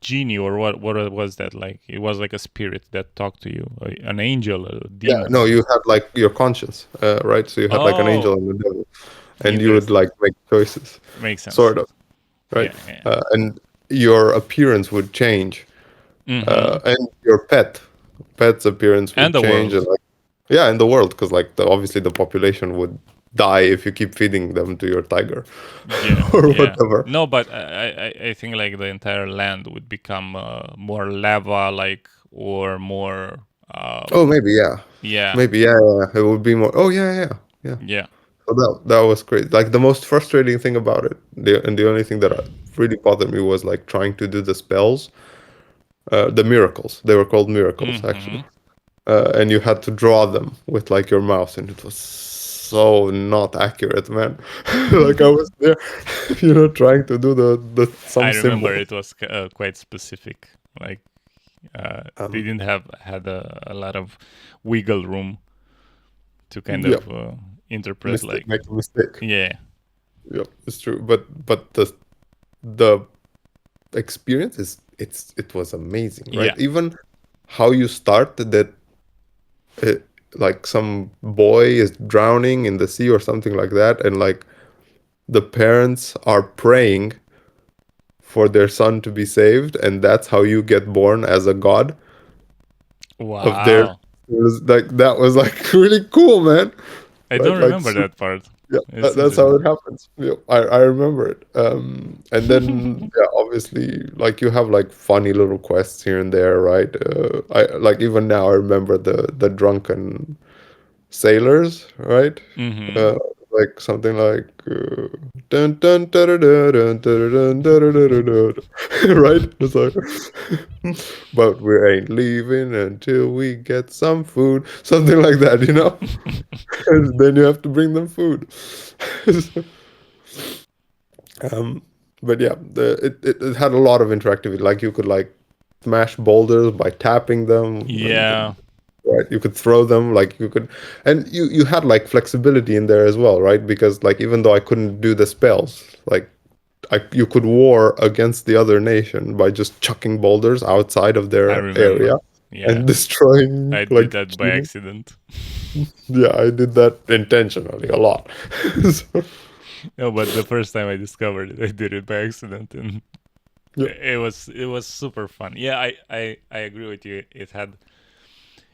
genie or what was that? Like it was like a spirit that talked to you, an angel, a Yeah. demon. No, you had like your conscience, right? So you had like an angel Oh, and a devil, and you would interesting. like make choices, Makes sense. sort of, right? Yeah, yeah. And your appearance would change, Mm-hmm. and your pet's appearance And would the change, and world. like yeah, in the world, because like obviously the population would die if you keep feeding them to your tiger Yeah, or yeah. whatever. No, but I think like the entire land would become more lava, like or more. Oh, maybe yeah, Yeah, maybe yeah, yeah, yeah. It would be more. Oh yeah, yeah, yeah. yeah. So that was great. Like the most frustrating thing about it, the only thing that really bothered me was like trying to do the spells, the miracles. They were called miracles Mm-hmm. actually, and you had to draw them with like your mouse, and it was so not accurate, man. Like I was there, trying to do the I some remember symbol. it was quite specific. Like they Um, didn't have had a lot of wiggle room to kind yeah, of interpret. mistake, Like, make a mistake. yeah, Yep, it's true. But the experience it was amazing, right? yeah. Even how you start that, like some boy is drowning in the sea or something like that, and like the parents are praying for their son to be saved, and that's how you get born as a god of their. Wow. It was like that was like really cool, man. I Right, don't like remember that part. yeah, It's that's how interesting. it happens. Yeah, I remember it. And then yeah, obviously, like you have like funny little quests here and there, right? I like even now I remember the drunken sailors, right? Mm-hmm. Uh, like something like dun dun dun dun dun dun dun dun dun dun dun, right? It's like, but we ain't leaving until we get some food, something like that, you know. And then you have to bring them food. um, but yeah, it had a lot of interactivity. Like you could like smash boulders by tapping them. You could Yeah, right, you could throw them, like you could, and you had like flexibility in there as well, right? Because like even though I couldn't do the spells, like you could war against the other nation by just chucking boulders outside of I their area remember. Yeah, and destroying I did like that by cheating. accident. Yeah, I did that intentionally a lot. So, No, but the first time I discovered it, I did it by accident, and yeah. it was super fun. Yeah, I agree with you.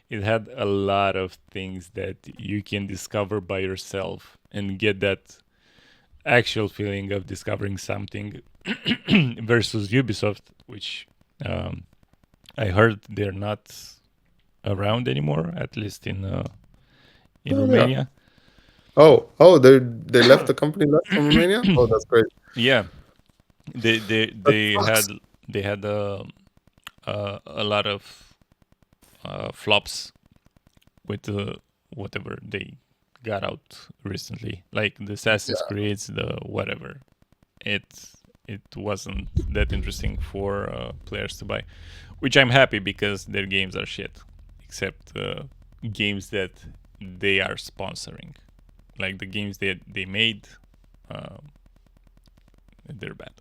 It had a lot of things that you can discover by yourself and get that actual feeling of discovering something versus Ubisoft, which I heard they're not around anymore, at least in Oh yeah. Romania. Oh, they left the company, left from Romania. Oh, that's great. Yeah, they they That they sucks. had they had a lot of flops with whatever they got out recently, like the Assassin's Yeah. Creeds, the whatever. It it wasn't that interesting for players to buy, which I'm happy because their games are shit, except games that they are sponsoring, like the games that they made, uh, they're bad.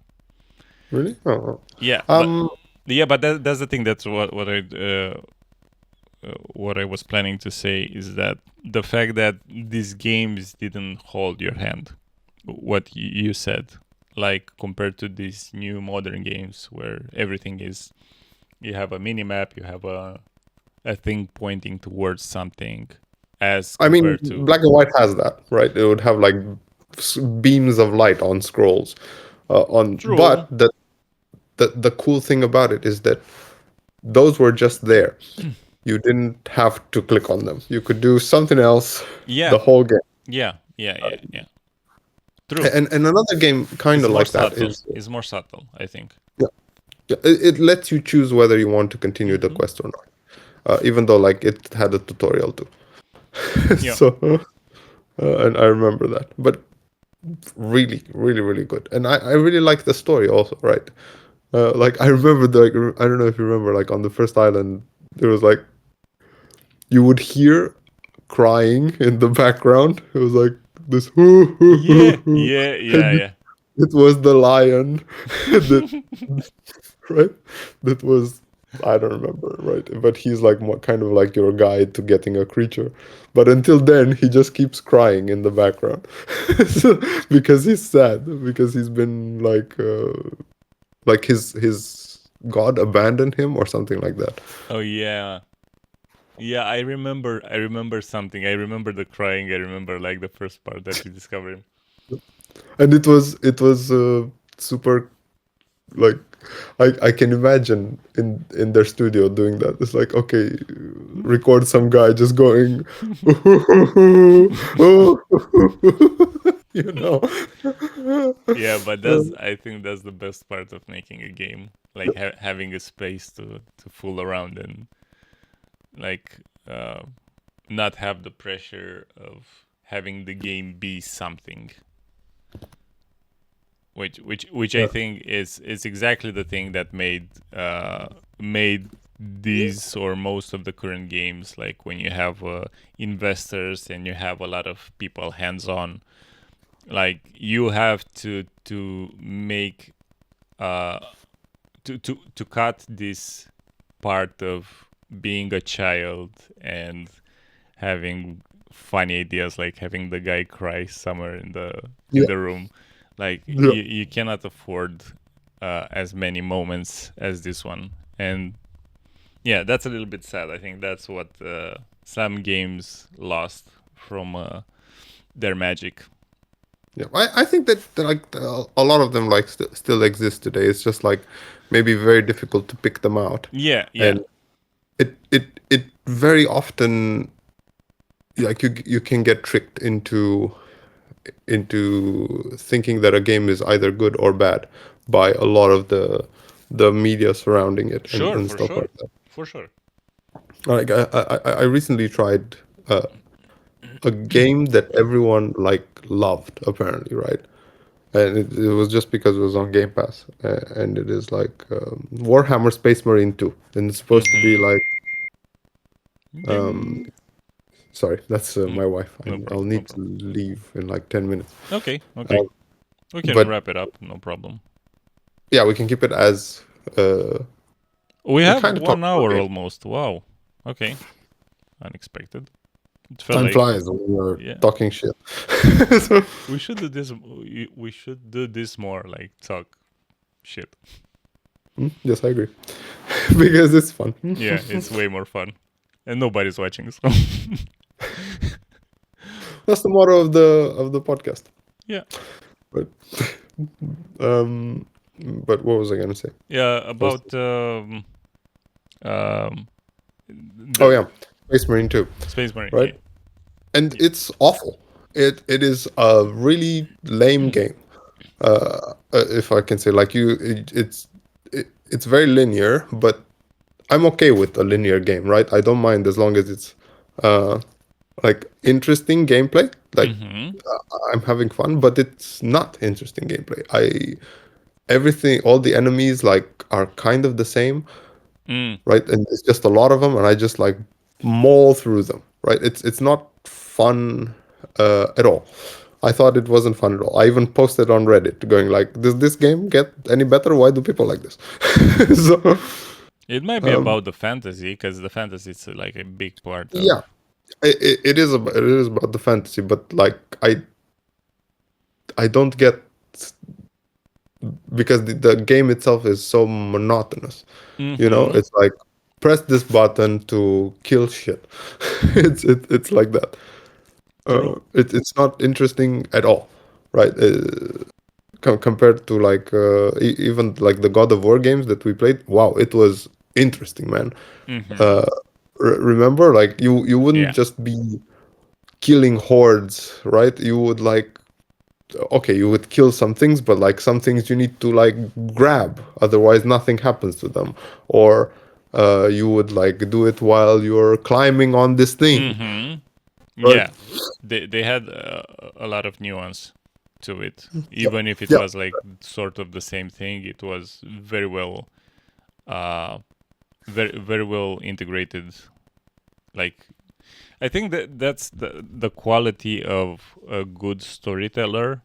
Really? Oh. Yeah, Oh. but that's the thing. That's what I was planning to say is that the fact that these games didn't hold your hand, what you said, like compared to these new modern games where everything is, you have a mini map, you have a thing pointing towards something, as I mean, compared to Black and White has that, right? It would have like beams of light on scrolls, true. but the cool thing about it is that those were just there. You didn't have to click on them. You could do something else Yeah, the whole game. yeah. True. And another game kind It's of more like that subtle. is It's more subtle, I think. yeah, yeah, it lets you choose whether you want to continue the Mm-hmm. quest or not. Even though like it had a tutorial too. Yeah. So and I remember that. But really, really, really good. And I really like the story also, right? Like I remember like I don't know if you remember like on the first island there was like you would hear crying in the background. It was like this hoo hoo hoo Yeah, hoo. yeah, And yeah, it was the lion that yeah. right? That was I don't remember, right? But he's like kind of like your guide to getting a creature. But until then, he just keeps crying in the background So- because he's sad because he's been like his god abandoned him or something like that. Oh yeah. Yeah, I remember something. I remember the crying. I remember like the first part that you discovered him. And it was super like I can imagine in their studio doing that. It's like, okay, record some guy just going, you know. Yeah, but that's I think that's the best part of making a game, like having a space to fool around and like uh, not have the pressure of having the game be something, which I Yeah, think is exactly the thing that made these or most of the current games, like when you have investors and you have a lot of people hands on, like you have to make uh to cut this part of being a child and having funny ideas, like having the guy cry somewhere in yeah, the room. Like yeah. you cannot afford as many moments as this one. And yeah, that's a little bit sad. I think that's what some games lost from their magic. Yeah, I think that like a lot of them like still exist today. It's just like maybe very difficult to pick them out, Yeah, yeah. and it very often like you can get tricked into thinking that a game is either good or bad by a lot of the media surrounding it Sure, and for stuff sure. like that. For sure. Like I recently tried a game that everyone like loved apparently, right? And it was just because it was on Game Pass, and it is like Warhammer Space Marine 2, and it's supposed to be Mm-hmm. like um, Ding. sorry, that's No, my wife. no I'll problem. No need to problem. leave in like 10 minutes. Okay, okay. Um, We can but wrap it up. No problem. yeah, we can keep it as We we have kind of talk one about hour game. almost. Wow. Okay. Unexpected. It felt Time like flies when you're yeah. talking shit. So, We should do this. We should do this more. Like talk shit. yes, I agree because it's fun. Yeah, it's way more fun, and nobody's watching. So That's the motto of the podcast. yeah, But um, but what was I gonna say? yeah. Was About um oh the yeah, Space Marine 2, Space Marine. right? Yeah. And it's awful. It is a really lame game. If I can say, like it's very linear, but I'm okay with a linear game, right? I don't mind as long as it's uh like interesting gameplay. Like Mm-hmm. I'm having fun, but it's not interesting gameplay. Everything, all the enemies like are kind of the same, Mm. right? And it's just a lot of them, and I just like maul through them, right? It's not fun at all. I thought it wasn't fun at all. I even posted on Reddit, going like, "Does this game get any better? Why do people like this?" So, It might be um, about the fantasy, because the fantasy is like a big part yeah, of. it is about the fantasy, but like I don't get because the game itself is so monotonous. You know, Mm-hmm. it's like press this button to kill shit. It's like that. True. It's not interesting at all, right? Compared to like even like the God of War games that we played. Wow, it was interesting, man. Mm-hmm. Uh, remember, like you wouldn't Yeah. just be killing hordes, right? You would like okay, you would kill some things, but like some things you need to like grab, otherwise nothing happens to them. Or you would like do it while you're climbing on this thing, Mm-hmm. right? Yeah. They had a lot of nuance to it. Yeah, Even if it yeah, was like sort of the same thing, it was uh very well integrated. Like I think that's the quality of a good storyteller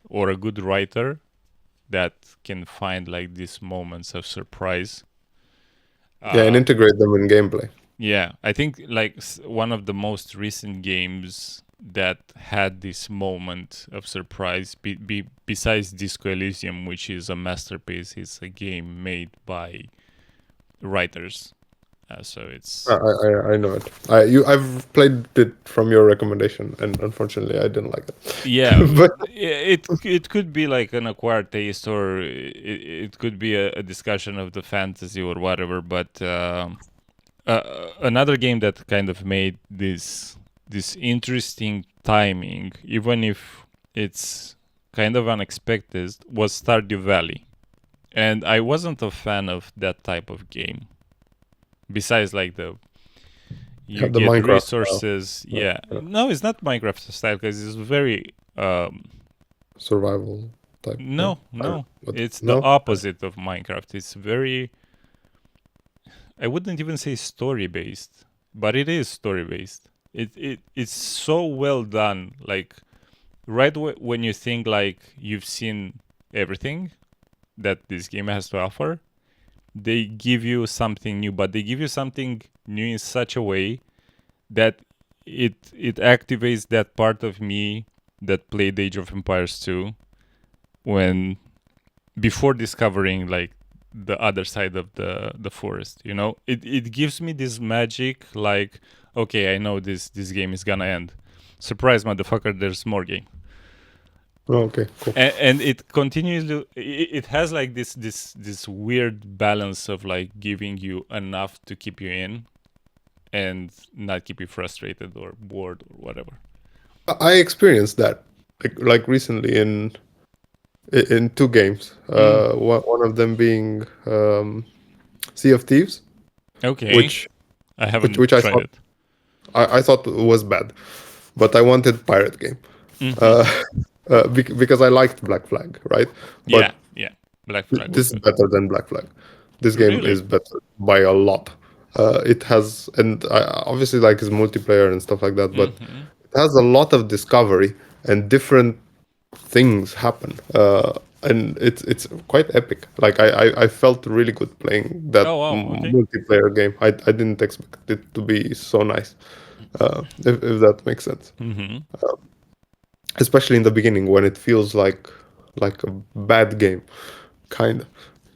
or a good writer that can find like these moments of surprise. yeah, and Uh integrate them in gameplay. yeah, I think like one of the most recent games that had this moment of surprise besides Disco Elysium, which is a masterpiece, it's a game made by writers. So I, it's I know it. I've played it from your recommendation, and unfortunately, I didn't like yeah, it. But it could be like an acquired taste, or it could be a discussion of the fantasy or whatever. But another game that kind of made this interesting timing, even if it's kind of unexpected, was Stardew Valley, and I wasn't a fan of that type of game. Besides, like you the get Minecraft resources. Yeah, uh, no, it's not Minecraft style because it's very survival type. No, no, what? it's the No. opposite of Minecraft. It's very, I wouldn't even say story based, but it is story based. It's so well done. Like right when you think like you've seen everything that this game has to offer, they give you something new, but they give you something new in such a way that it activates that part of me that played Age of Empires 2 when before discovering like the other side of the forest. It gives me this magic, like, okay, I know this game is gonna end. Surprise, motherfucker, there's more game. Oh, okay, cool. And it continues to it has like this weird balance of like giving you enough to keep you in and not keep you frustrated or bored or whatever. I experienced that like recently in two games. One of them being Sea of Thieves, Okay, which I which haven't which I tried thought it. I thought was bad, but I wanted pirate game. Hmm. Uh, because I liked Black Flag, right? Yeah, But yeah. Black Flag was this is good. better than Black Flag. This game Really? is better by a lot. It has, and obviously like it's multiplayer and stuff like that, but Hmm. it has a lot of discovery and different things happen. And it's quite epic. Like I felt really good playing that Oh wow. Okay. multiplayer game. I didn't expect it to be so nice. If that makes sense. Hmm. Especially in the beginning when it feels like a bad game, kind of.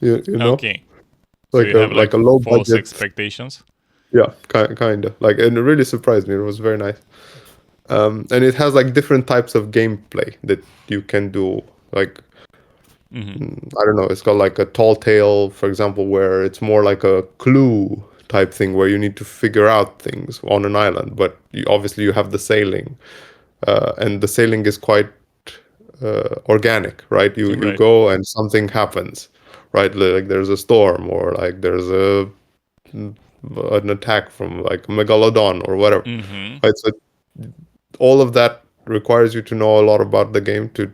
You know, Okay. So you have like like a low false budget. expectations. Yeah, kind of like, and it really surprised me. It was very nice. And it has like different types of gameplay that you can do. Like Hmm. I don't know, it's got like a tall tale, for example, where it's more like a clue type thing where you need to figure out things on an island. But obviously you have the sailing, and the sailing is quite organic, right? You Right. go and something happens, right? Like there's a storm or like there's an attack from like a megalodon or whatever, Hmm. right? So all of that requires you to know a lot about the game to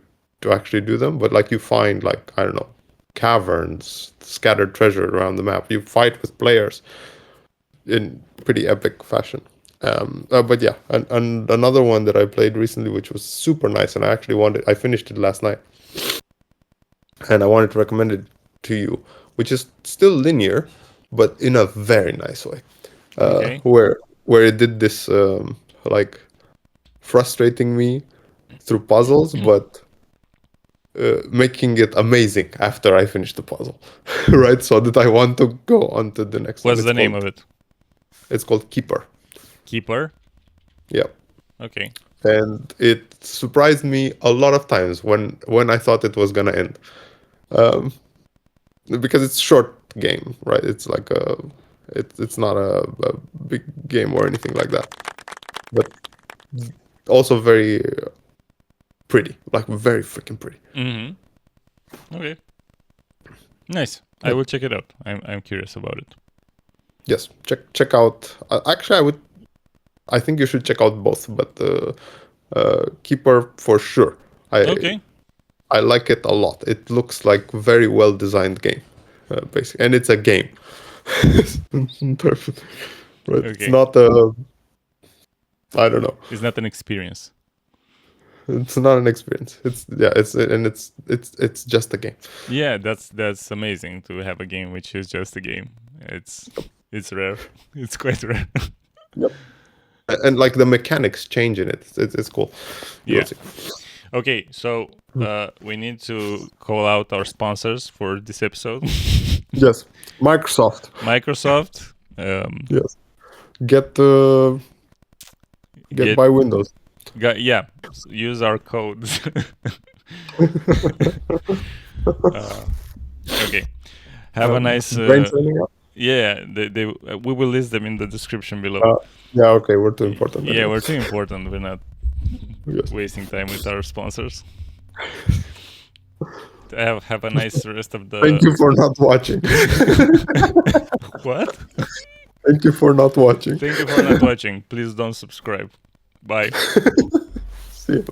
actually do them. But like you find like, I don't know, caverns, scattered treasure around the map. You fight with players in pretty epic fashion. But yeah, and another one that I played recently, which was super nice, and I finished it last night, and I wanted to recommend it to you, which is still linear, but in a very nice way, Okay. where it did this like frustrating me through puzzles, but making it amazing after I finish the puzzle, right? So that I want to go on to the next one. What's the name of it? It's called Keeper. Keeper. Yeah. Okay. And it surprised me a lot of times when I thought it was gonna end, um, because it's short game, right? It's like it's not a big game or anything like that, but also very pretty, like very freaking pretty. Hmm. Okay. Nice. I Yeah. will check it out. I'm curious about it. Yes, check out. Actually, I think you should check out both, but Keeper for sure. I Okay. I like it a lot. It looks like very well designed game, basically, and it's a game. Perfect, right? It's Okay. not a. I don't know. It's not an experience. It's not an experience. It's yeah. It's just a game. Yeah, that's amazing to have a game which is just a game. It's rare. It's quite rare. Yep. And like the mechanics change in it. It's cool. You will Yeah. see. Okay, so we need to call out our sponsors for this episode. Yes, Microsoft. Microsoft, Yes. Get Get by Windows. yeah. Use our codes. Okay. Have a nice. Brain training app. Yeah, we will list them in the description below. Yeah. Okay. We're too important Yeah, anyway. we're too important. We're not Yes. wasting time with our sponsors. Have a nice rest of the. Thank you for not watching. What? Thank you for not watching. Thank you for not watching. Please don't subscribe. Bye. See you.